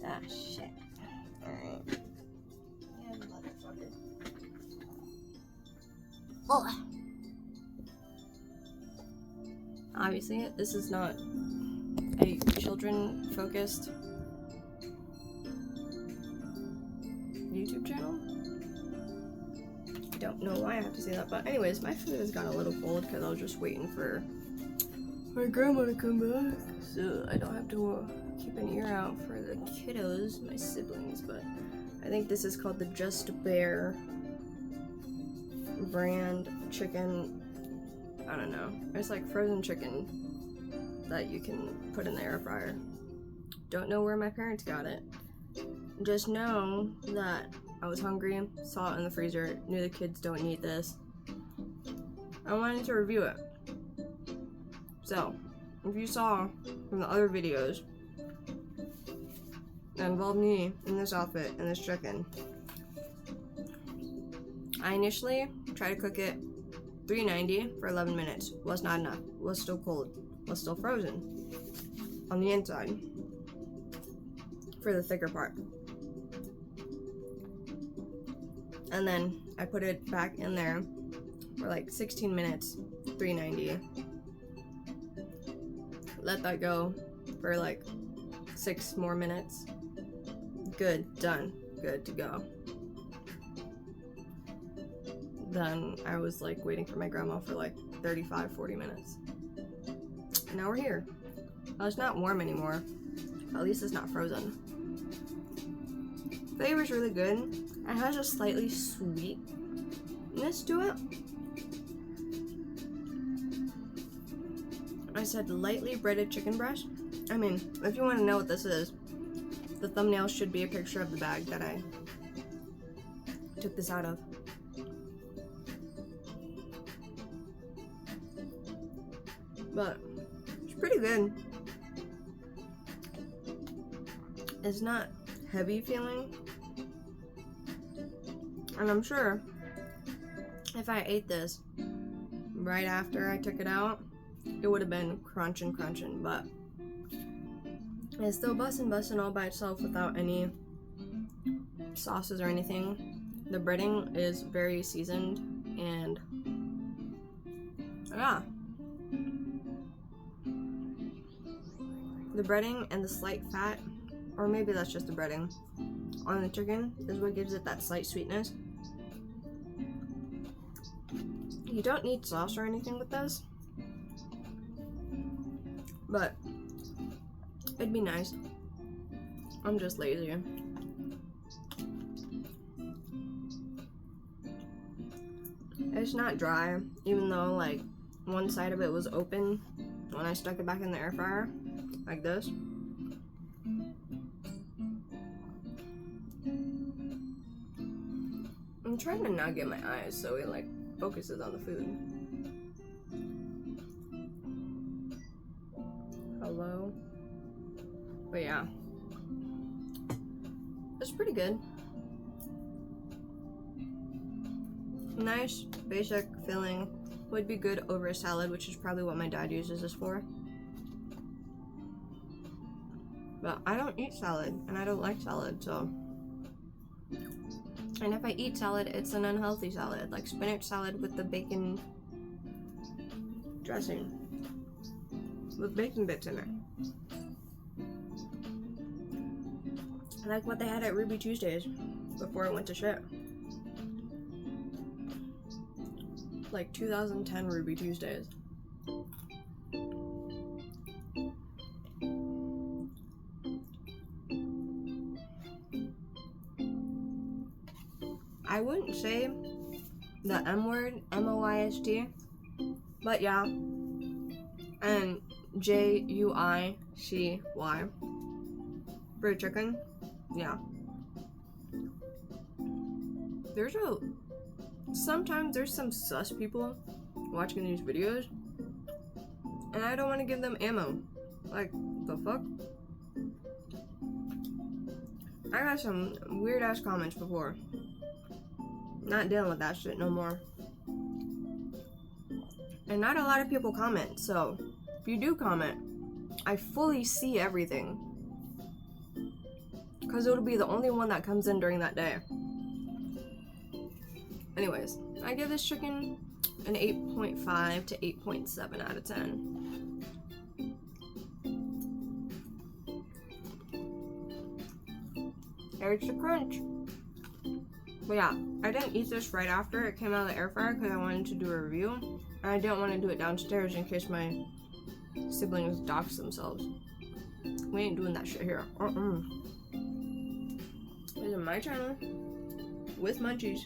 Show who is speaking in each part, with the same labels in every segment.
Speaker 1: Ah, shit. Alright. Yeah, motherfucker. Oh. Obviously, this is not a children-focused YouTube channel. I don't know why I have to say that, but anyways, my food has gotten a little cold because I was just waiting for my grandma to come back, so I don't have to keep an ear out for the kiddos, my siblings. But I think this is called the Just Bear brand chicken. I don't know. It's like frozen chicken that you can put in the air fryer. Don't know where my parents got it. Just know that I was hungry, saw it in the freezer, knew the kids don't eat this. I wanted to review it. So, if you saw from the other videos that involved me in this outfit and this chicken, I initially tried to cook it 390 for 11 minutes. Was not enough. Was still cold. Was still frozen on the inside for the thicker part. And then I put it back in there for like 16 minutes, 390. Let that go for like 6 more minutes. Good, done, good to go. Then I was like waiting for my grandma for like 35-40 minutes. Now we're here. Well, it's not warm anymore. At least it's not frozen. Flavor's really good. It has a slightly sweetness to it. I said lightly breaded chicken breast. I mean, if you want to know what this is, the thumbnail should be a picture of the bag that I took this out of. But it's pretty good. It's not heavy feeling. And I'm sure if I ate this right after I took it out, it would have been crunching, but it's still bussin' all by itself without any sauces or anything. The breading is very seasoned, and yeah. The breading and the slight fat, or maybe that's just the breading, on the chicken is what gives it that slight sweetness. You don't need sauce or anything with this, but it'd be nice. I'm just lazy. It's not dry, even though like one side of it was open when I stuck it back in the air fryer, like this. I'm trying to not get my eyes so it like focuses on the food. Hello? But yeah, it's pretty good. Nice, basic filling. Would be good over a salad, which is probably what my dad uses this for. But I don't eat salad, and I don't like salad, so. And if I eat salad, it's an unhealthy salad, like spinach salad with the bacon dressing, with bacon bits in it. I like what they had at Ruby Tuesdays before it went to shit. Like 2010 Ruby Tuesdays. I wouldn't say the M word, M-O-I-S-T, but yeah. And J-U-I-C-Y. For chicken, yeah. Sometimes there's some sus people watching these videos, and I don't want to give them ammo. Like, the fuck? I got some weird ass comments before. Not dealing with that shit no more. And not a lot of people comment, so if you do comment, I fully see everything. because it'll be the only one that comes in during that day. Anyways, I give this chicken an 8.5 to 8.7 out of 10. There's the crunch. But yeah, I didn't eat this right after it came out of the air fryer because I wanted to do a review. And I didn't want to do it downstairs in case my siblings dox themselves. We ain't doing that shit here. This is my channel with munchies.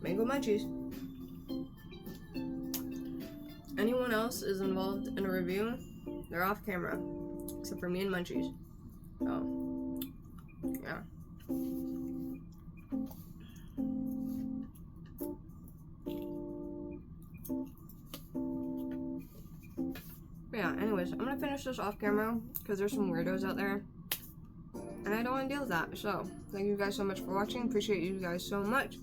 Speaker 1: Mango munchies. Anyone else is involved in a review, they're off camera. Except for me and munchies. So, yeah. But yeah, anyways, I'm gonna finish this off camera because there's some weirdos out there and I don't want to deal with that. So, thank you guys so much for watching. Appreciate you guys so much.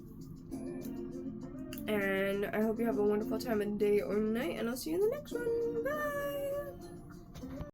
Speaker 1: And I hope you have a wonderful time of day or night, and I'll see you in the next one. Bye!